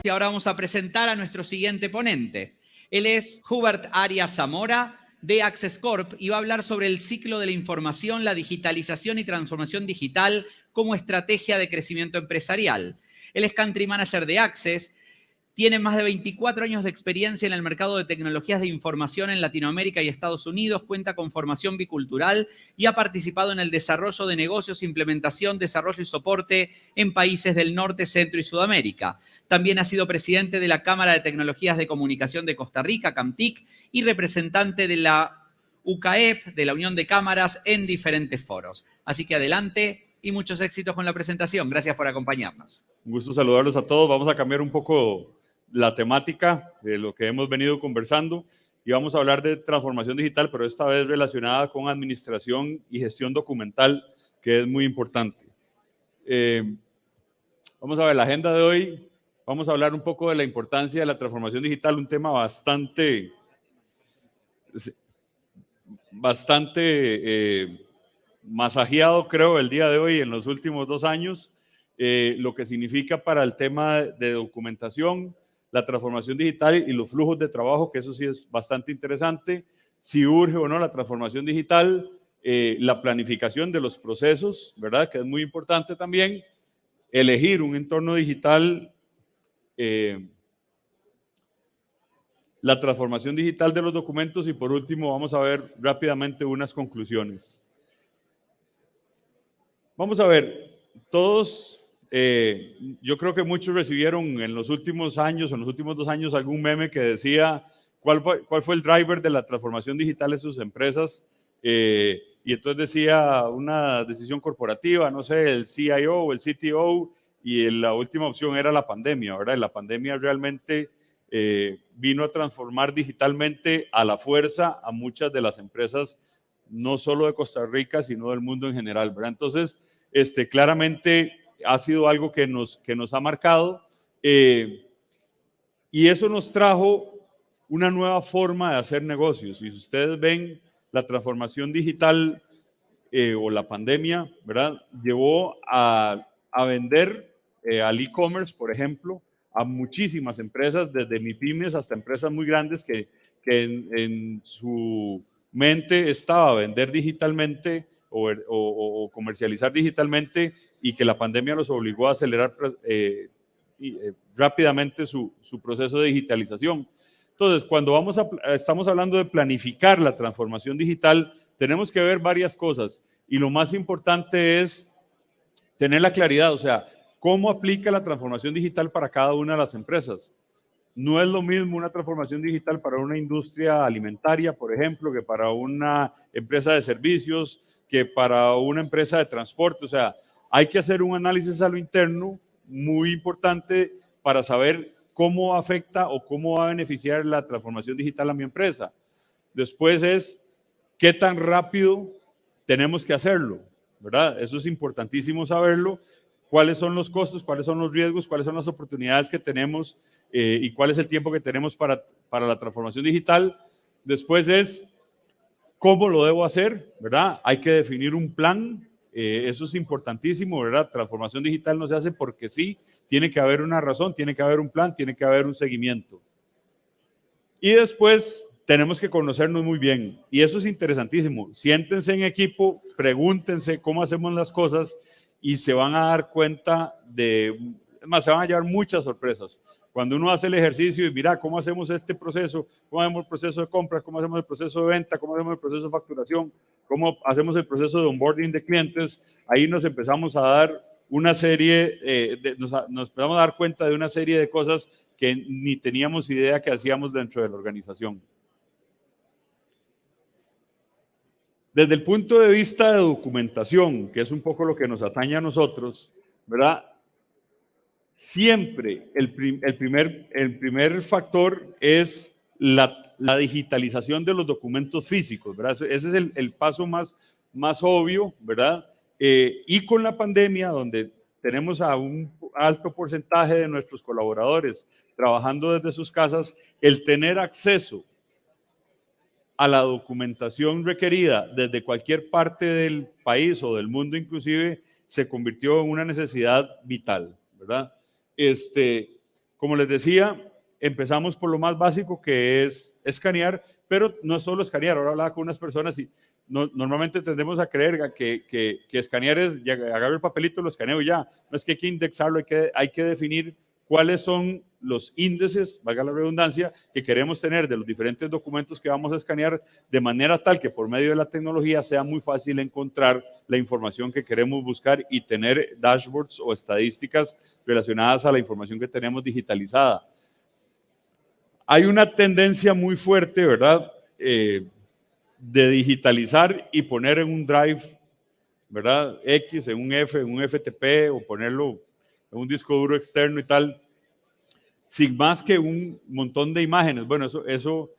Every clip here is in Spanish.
Y ahora vamos a presentar a nuestro siguiente ponente. Él es Hubert Arias Zamora, de Access Corp, y va a hablar sobre el ciclo de la información, la digitalización y transformación digital como estrategia de crecimiento empresarial. Él es Country Manager de Access, tiene más de 24 años de experiencia en el mercado de tecnologías de información en Latinoamérica y Estados Unidos, cuenta con formación bicultural y ha participado en el desarrollo de negocios, implementación, desarrollo y soporte en países del norte, centro y Sudamérica. También ha sido presidente de la Cámara de Tecnologías de Comunicación de Costa Rica, CAMTIC, y representante de la UCAEP, de la Unión de Cámaras, en diferentes foros. Así que adelante y muchos éxitos con la presentación. Gracias por acompañarnos. Un gusto saludarlos a todos. Vamos a cambiar un poco la temática de lo que hemos venido conversando y vamos a hablar de transformación digital, pero esta vez relacionada con administración y gestión documental, que es muy importante. Vamos a ver la agenda de hoy. Vamos a hablar un poco de la importancia de la transformación digital, un tema bastante masajeado, creo, el día de hoy en los últimos 2 años, lo que significa para el tema de documentación, la transformación digital y los flujos de trabajo, que eso sí es bastante interesante, si urge o no la transformación digital, la planificación de los procesos, ¿verdad? Que es muy importante también, elegir un entorno digital, la transformación digital de los documentos y por último vamos a ver rápidamente unas conclusiones. Vamos a ver, todos, yo creo que muchos recibieron en los últimos años o en los últimos 2 años algún meme que decía cuál fue el driver de la transformación digital de sus empresas y entonces decía una decisión corporativa, no sé, el CIO o el CTO y la última opción era la pandemia, ¿verdad? La pandemia realmente vino a transformar digitalmente a la fuerza a muchas de las empresas, no solo de Costa Rica, sino del mundo en general, ¿verdad? Entonces, claramente ha sido algo que nos ha marcado y eso nos trajo una nueva forma de hacer negocios. Y si ustedes ven la transformación digital o la pandemia, ¿verdad? Llevó a vender al e-commerce, por ejemplo, a muchísimas empresas, desde MIPYMES hasta empresas muy grandes que en su mente estaba vender digitalmente o comercializar digitalmente y que la pandemia los obligó a acelerar rápidamente su proceso de digitalización. Entonces, cuando estamos hablando de planificar la transformación digital, tenemos que ver varias cosas y lo más importante es tener la claridad, o sea, cómo aplica la transformación digital para cada una de las empresas. No es lo mismo una transformación digital para una industria alimentaria, por ejemplo, que para una empresa de servicios, que para una empresa de transporte. O sea, hay que hacer un análisis a lo interno muy importante para saber cómo afecta o cómo va a beneficiar la transformación digital a mi empresa. Después es qué tan rápido tenemos que hacerlo, ¿verdad? Eso es importantísimo saberlo. ¿Cuáles son los costos? ¿Cuáles son los riesgos? ¿Cuáles son las oportunidades que tenemos? Y cuál es el tiempo que tenemos para la transformación digital. Después es cómo lo debo hacer, ¿verdad? Hay que definir un plan. Eso es importantísimo, ¿verdad? Transformación digital no se hace porque sí. Tiene que haber una razón, tiene que haber un plan, tiene que haber un seguimiento. Y después tenemos que conocernos muy bien. Y eso es interesantísimo. Siéntense en equipo, pregúntense cómo hacemos las cosas y se van a dar cuenta se van a llevar muchas sorpresas. Cuando uno hace el ejercicio y mira cómo hacemos este proceso, cómo hacemos el proceso de compras, cómo hacemos el proceso de venta, cómo hacemos el proceso de facturación, cómo hacemos el proceso de onboarding de clientes, ahí nos empezamos a dar una serie, nos empezamos a dar cuenta de una serie de cosas que ni teníamos idea que hacíamos dentro de la organización. Desde el punto de vista de documentación, que es un poco lo que nos atañe a nosotros, ¿verdad? Siempre el primer factor es la digitalización de los documentos físicos, ¿verdad? Ese es el paso más obvio, ¿verdad? Y con la pandemia, donde tenemos a un alto porcentaje de nuestros colaboradores trabajando desde sus casas, el tener acceso a la documentación requerida desde cualquier parte del país o del mundo inclusive, se convirtió en una necesidad vital, ¿verdad? Como les decía, empezamos por lo más básico, que es escanear, pero no es solo escanear. Ahora hablaba con unas personas y normalmente tendemos a creer que escanear es, ya agarro el papelito, lo escaneo y ya. No, es que hay que indexarlo, hay que definir cuáles son los índices, valga la redundancia, que queremos tener de los diferentes documentos que vamos a escanear, de manera tal que por medio de la tecnología sea muy fácil encontrar la información que queremos buscar y tener dashboards o estadísticas relacionadas a la información que tenemos digitalizada. Hay una tendencia muy fuerte, ¿verdad?, de digitalizar y poner en un drive, ¿verdad?, X, en un F, en un FTP, o ponerlo en un disco duro externo y tal, sin más que un montón de imágenes. Bueno, eso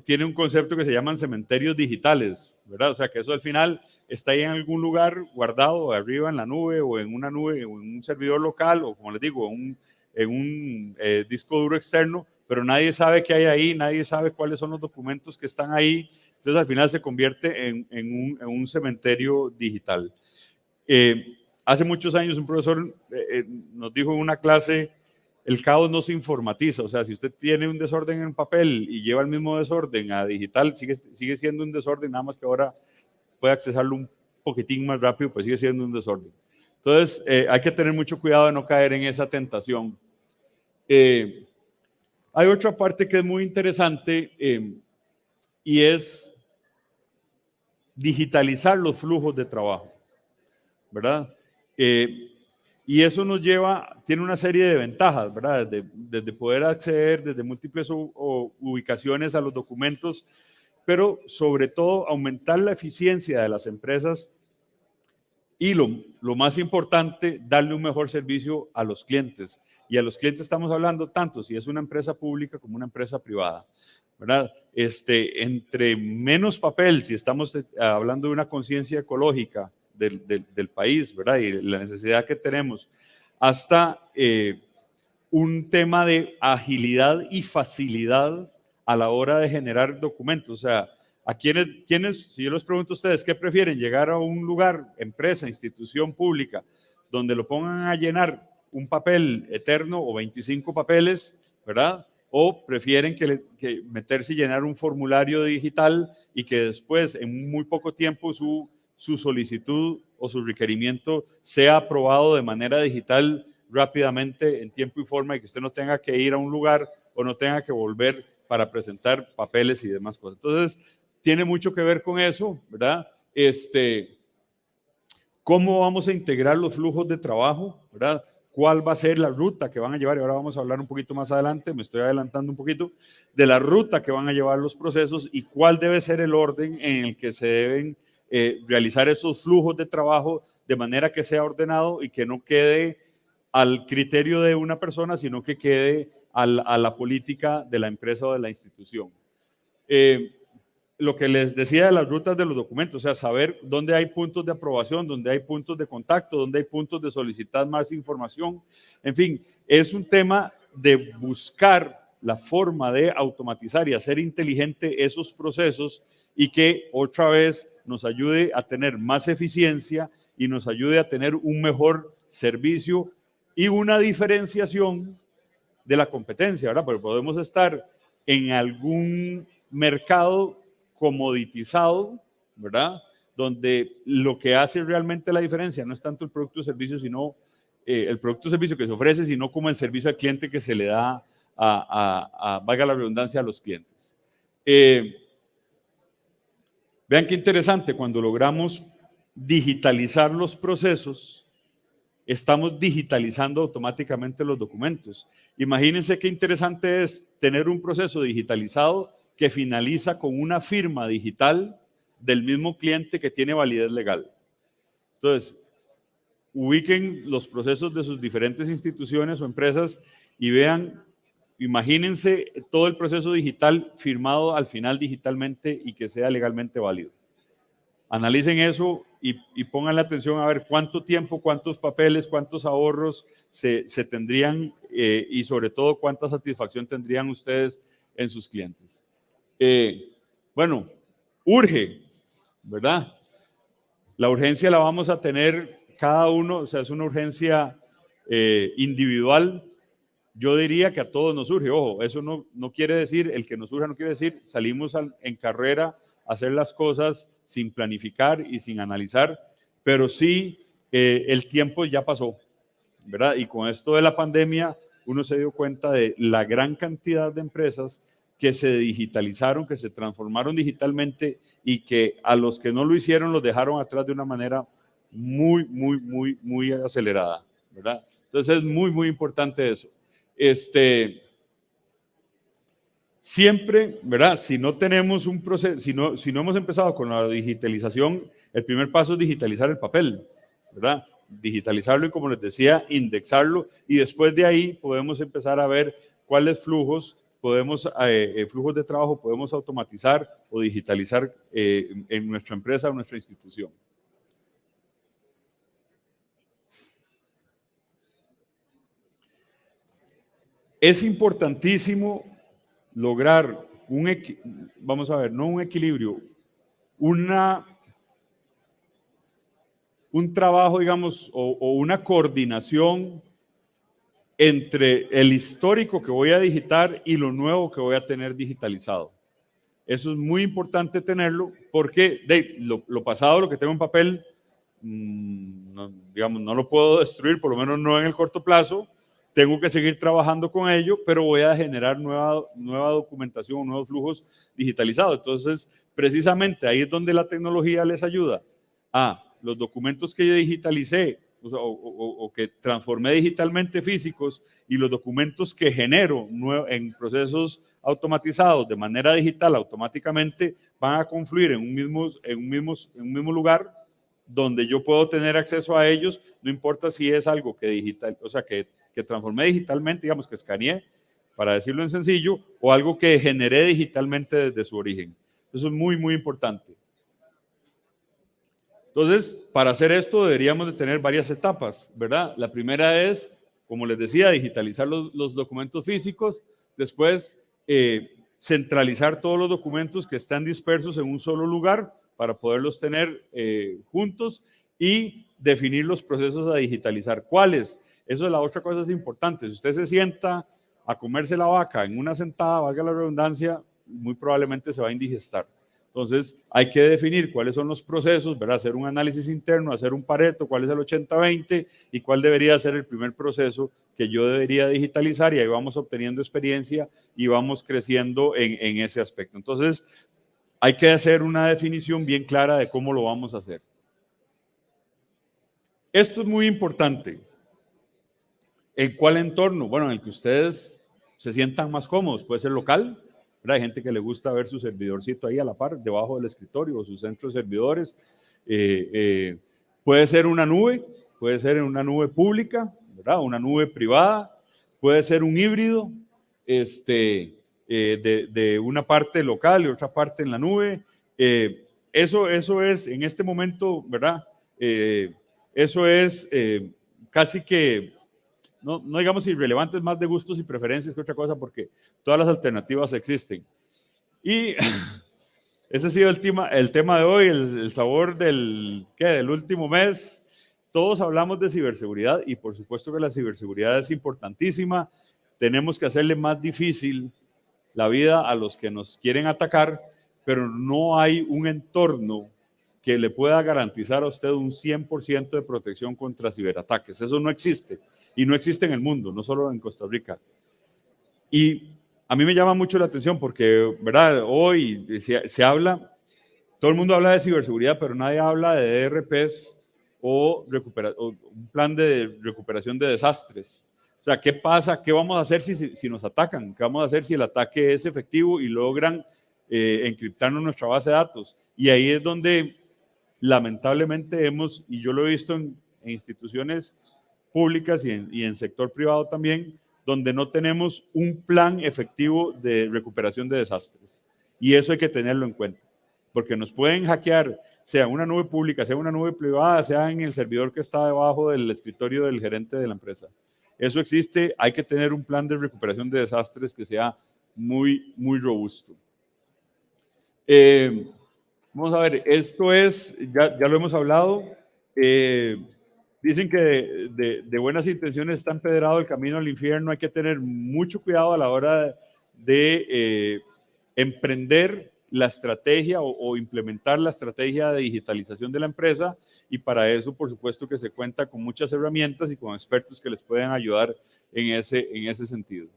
tiene un concepto que se llaman cementerios digitales, ¿verdad? O sea, que eso al final está ahí en algún lugar guardado, arriba en la nube, o en una nube, o en un servidor local, o como les digo, en un disco duro externo, pero nadie sabe qué hay ahí, nadie sabe cuáles son los documentos que están ahí. Entonces, al final se convierte en un cementerio digital. Hace muchos años un profesor nos dijo en una clase: el caos no se informatiza. O sea, si usted tiene un desorden en papel y lleva el mismo desorden a digital, sigue siendo un desorden, nada más que ahora puede accesarlo un poquitín más rápido, pues sigue siendo un desorden. Entonces, hay que tener mucho cuidado de no caer en esa tentación. Hay otra parte que es muy interesante y es digitalizar los flujos de trabajo, ¿verdad? Y eso nos lleva, tiene una serie de ventajas, ¿verdad? Desde poder acceder desde múltiples ubicaciones a los documentos, pero sobre todo aumentar la eficiencia de las empresas y lo más importante, darle un mejor servicio a los clientes. Y a los clientes estamos hablando tanto si es una empresa pública como una empresa privada, ¿verdad? Entre menos papel, si estamos hablando de una conciencia ecológica del país, ¿verdad? Y la necesidad que tenemos, hasta un tema de agilidad y facilidad a la hora de generar documentos. O sea, ¿a quiénes, si yo les pregunto a ustedes, qué prefieren? ¿Llegar a un lugar, empresa, institución pública, donde lo pongan a llenar un papel eterno o 25 papeles, ¿verdad? ¿O prefieren que meterse y llenar un formulario digital y que después, en muy poco tiempo, su solicitud o su requerimiento sea aprobado de manera digital rápidamente, en tiempo y forma, y que usted no tenga que ir a un lugar o no tenga que volver para presentar papeles y demás cosas? Entonces, tiene mucho que ver con eso, ¿verdad? ¿Cómo vamos a integrar los flujos de trabajo, ¿verdad? ¿Cuál va a ser la ruta que van a llevar? Y ahora vamos a hablar un poquito más adelante, me estoy adelantando un poquito, de la ruta que van a llevar los procesos y cuál debe ser el orden en el que se deben realizar esos flujos de trabajo de manera que sea ordenado y que no quede al criterio de una persona, sino que quede a la política de la empresa o de la institución. Lo que les decía de las rutas de los documentos, o sea, saber dónde hay puntos de aprobación, dónde hay puntos de contacto, dónde hay puntos de solicitar más información. En fin, es un tema de buscar la forma de automatizar y hacer inteligente esos procesos y que otra vez nos ayude a tener más eficiencia y nos ayude a tener un mejor servicio y una diferenciación de la competencia, ¿verdad? Porque podemos estar en algún mercado comoditizado, ¿verdad? Donde lo que hace realmente la diferencia no es tanto el producto o servicio, sino el producto o servicio que se ofrece, sino como el servicio al cliente que se le da valga la redundancia, a los clientes. Vean qué interesante, cuando logramos digitalizar los procesos, estamos digitalizando automáticamente los documentos. Imagínense qué interesante es tener un proceso digitalizado que finaliza con una firma digital del mismo cliente que tiene validez legal. Entonces, ubiquen los procesos de sus diferentes instituciones o empresas y vean, imagínense todo el proceso digital firmado al final digitalmente y que sea legalmente válido. Analicen eso y pongan la atención a ver cuánto tiempo, cuántos papeles, cuántos ahorros se tendrían y sobre todo cuánta satisfacción tendrían ustedes en sus clientes. Bueno, urge, ¿verdad? La urgencia la vamos a tener cada uno, o sea, es una urgencia individual. yo diría que a todos nos surge. Ojo, eso no quiere decir, el que nos surja no quiere decir salimos en carrera a hacer las cosas sin planificar y sin analizar, pero sí el tiempo ya pasó, ¿verdad? Y con esto de la pandemia, uno se dio cuenta de la gran cantidad de empresas que se digitalizaron, que se transformaron digitalmente y que a los que no lo hicieron los dejaron atrás de una manera muy acelerada, ¿verdad? Entonces es muy importante eso. Siempre, ¿verdad? Si no tenemos un proceso, si no hemos empezado con la digitalización, el primer paso es digitalizar el papel, ¿verdad? Digitalizarlo y, como les decía, indexarlo, y después de ahí podemos empezar a ver cuáles flujos flujos de trabajo podemos automatizar o digitalizar en nuestra empresa o nuestra institución. Es importantísimo lograr vamos a ver, no un equilibrio, un trabajo, digamos, o una coordinación entre el histórico que voy a digitar y lo nuevo que voy a tener digitalizado. Eso es muy importante tenerlo porque lo pasado, lo que tengo en papel, digamos, no lo puedo destruir, por lo menos no en el corto plazo. Tengo que seguir trabajando con ello, pero voy a generar nueva documentación, nuevos flujos digitalizados. Entonces, precisamente ahí es donde la tecnología les ayuda a los documentos que yo digitalicé o que transformé digitalmente físicos y los documentos que genero en procesos automatizados de manera digital automáticamente van a confluir en un mismo lugar donde yo puedo tener acceso a ellos, no importa si es algo que transformé digitalmente, digamos que escaneé, para decirlo en sencillo, o algo que generé digitalmente desde su origen. Eso es muy importante. Entonces, para hacer esto deberíamos de tener varias etapas, ¿verdad? La primera es, como les decía, digitalizar los documentos físicos, después centralizar todos los documentos que están dispersos en un solo lugar para poderlos tener juntos y definir los procesos a digitalizar. ¿Cuáles? Eso es la otra cosa importante. Si usted se sienta a comerse la vaca en una sentada, valga la redundancia, muy probablemente se va a indigestar. Entonces, hay que definir cuáles son los procesos, ¿verdad? Hacer un análisis interno, hacer un Pareto, cuál es el 80-20 y cuál debería ser el primer proceso que yo debería digitalizar, y ahí vamos obteniendo experiencia y vamos creciendo en ese aspecto. Entonces, hay que hacer una definición bien clara de cómo lo vamos a hacer. Esto es muy importante. ¿En cuál entorno? Bueno, en el que ustedes se sientan más cómodos. Puede ser local, ¿verdad? Hay gente que le gusta ver su servidorcito ahí a la par, debajo del escritorio, o su centro de servidores. Puede ser una nube, puede ser en una nube pública, ¿verdad? Una nube privada, puede ser un híbrido de una parte local y otra parte en la nube. Eso es en este momento, ¿verdad? Eso es casi que, no digamos irrelevante, es más de gustos y preferencias que otra cosa, porque todas las alternativas existen. Y ese ha sido el tema de hoy, el sabor del último mes. Todos hablamos de ciberseguridad y por supuesto que la ciberseguridad es importantísima. Tenemos que hacerle más difícil la vida a los que nos quieren atacar, pero no hay un entorno que le pueda garantizar a usted un 100% de protección contra ciberataques. Eso no existe, y no existe en el mundo, no solo en Costa Rica. Y a mí me llama mucho la atención porque, ¿verdad? Hoy se habla, todo el mundo habla de ciberseguridad, pero nadie habla de ERPs o un plan de recuperación de desastres. O sea, ¿qué pasa? ¿Qué vamos a hacer si nos atacan? ¿Qué vamos a hacer si el ataque es efectivo y logran encriptarnos nuestra base de datos? Y ahí es donde lamentablemente y yo lo he visto en instituciones públicas y en sector privado también, donde no tenemos un plan efectivo de recuperación de desastres. Y eso hay que tenerlo en cuenta, porque nos pueden hackear, sea una nube pública, sea una nube privada, sea en el servidor que está debajo del escritorio del gerente de la empresa. Eso existe, hay que tener un plan de recuperación de desastres que sea muy robusto. Vamos a ver, esto es, ya lo hemos hablado, dicen que de buenas intenciones está empedrado el camino al infierno. Hay que tener mucho cuidado a la hora de emprender la estrategia o implementar la estrategia de digitalización de la empresa, y para eso, por supuesto, que se cuenta con muchas herramientas y con expertos que les pueden ayudar en ese sentido.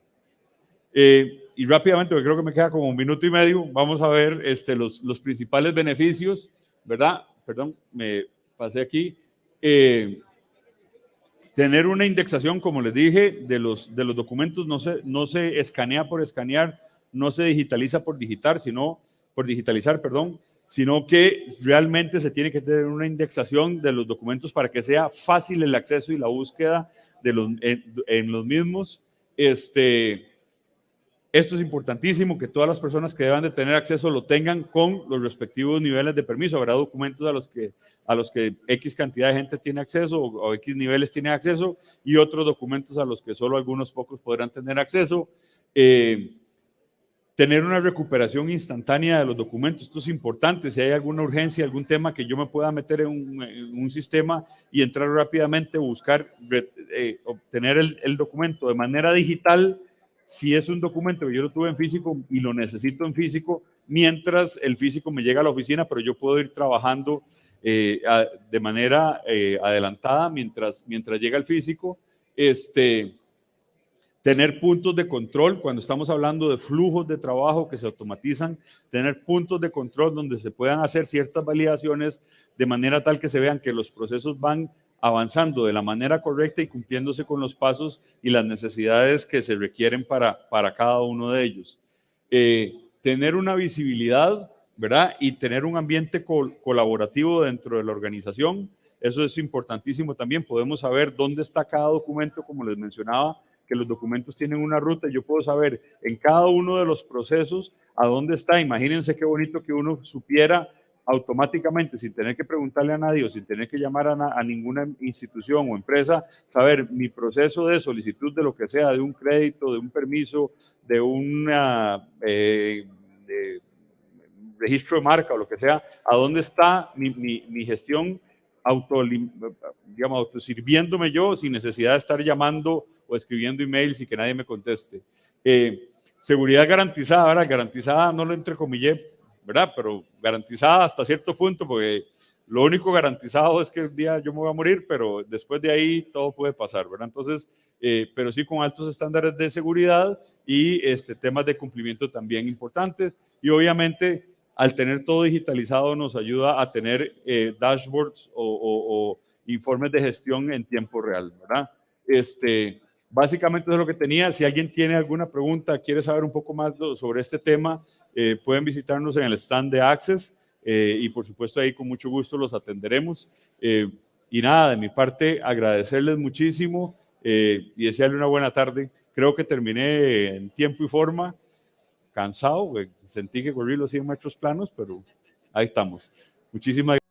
Y rápidamente, porque creo que me queda como 1 minuto y medio, vamos a ver los principales beneficios, ¿verdad? Perdón, me pasé aquí. Tener una indexación, como les dije, de los documentos. No se escanea por escanear, no se digitaliza por digitalizar, sino que realmente se tiene que tener una indexación de los documentos para que sea fácil el acceso y la búsqueda en los mismos. Esto es importantísimo, que todas las personas que deban de tener acceso lo tengan con los respectivos niveles de permiso. Habrá documentos a los que X cantidad de gente tiene acceso o X niveles tiene acceso, y otros documentos a los que solo algunos pocos podrán tener acceso. Tener una recuperación instantánea de los documentos. Esto es importante. Si hay alguna urgencia, algún tema que yo me pueda meter en un sistema y entrar rápidamente, buscar obtener el documento de manera digital. Si es un documento que yo lo tuve en físico y lo necesito en físico, mientras el físico me llega a la oficina, pero yo puedo ir trabajando de manera adelantada mientras llega el físico. Tener puntos de control, cuando estamos hablando de flujos de trabajo que se automatizan, tener puntos de control donde se puedan hacer ciertas validaciones de manera tal que se vean que los procesos van avanzando de la manera correcta y cumpliéndose con los pasos y las necesidades que se requieren para cada uno de ellos. Tener una visibilidad, ¿verdad? Y tener un ambiente colaborativo dentro de la organización. Eso es importantísimo también. Podemos saber dónde está cada documento, como les mencionaba, que los documentos tienen una ruta. Yo puedo saber en cada uno de los procesos a dónde está. Imagínense qué bonito que uno supiera automáticamente, sin tener que preguntarle a nadie o sin tener que llamar a ninguna institución o empresa, saber mi proceso de solicitud de lo que sea, de un crédito, de un permiso, de un registro de marca o lo que sea, a dónde está mi gestión autosirviéndome yo, sin necesidad de estar llamando o escribiendo emails y que nadie me conteste. Seguridad garantizada, ¿verdad? Garantizada, no lo entrecomillé, ¿verdad? Pero garantizada hasta cierto punto, porque lo único garantizado es que el día yo me voy a morir, pero después de ahí todo puede pasar, ¿verdad? Entonces, pero sí con altos estándares de seguridad y temas de cumplimiento también importantes. Y obviamente, al tener todo digitalizado, nos ayuda a tener dashboards o informes de gestión en tiempo real, ¿verdad? Básicamente eso es lo que tenía. Si alguien tiene alguna pregunta, quiere saber un poco más sobre este tema, pueden visitarnos en el stand de Access y por supuesto ahí con mucho gusto los atenderemos. Y nada, de mi parte agradecerles muchísimo y desearle una buena tarde. Creo que terminé en tiempo y forma, cansado, sentí que corrí los 100 metros planos, pero ahí estamos. Muchísimas gracias.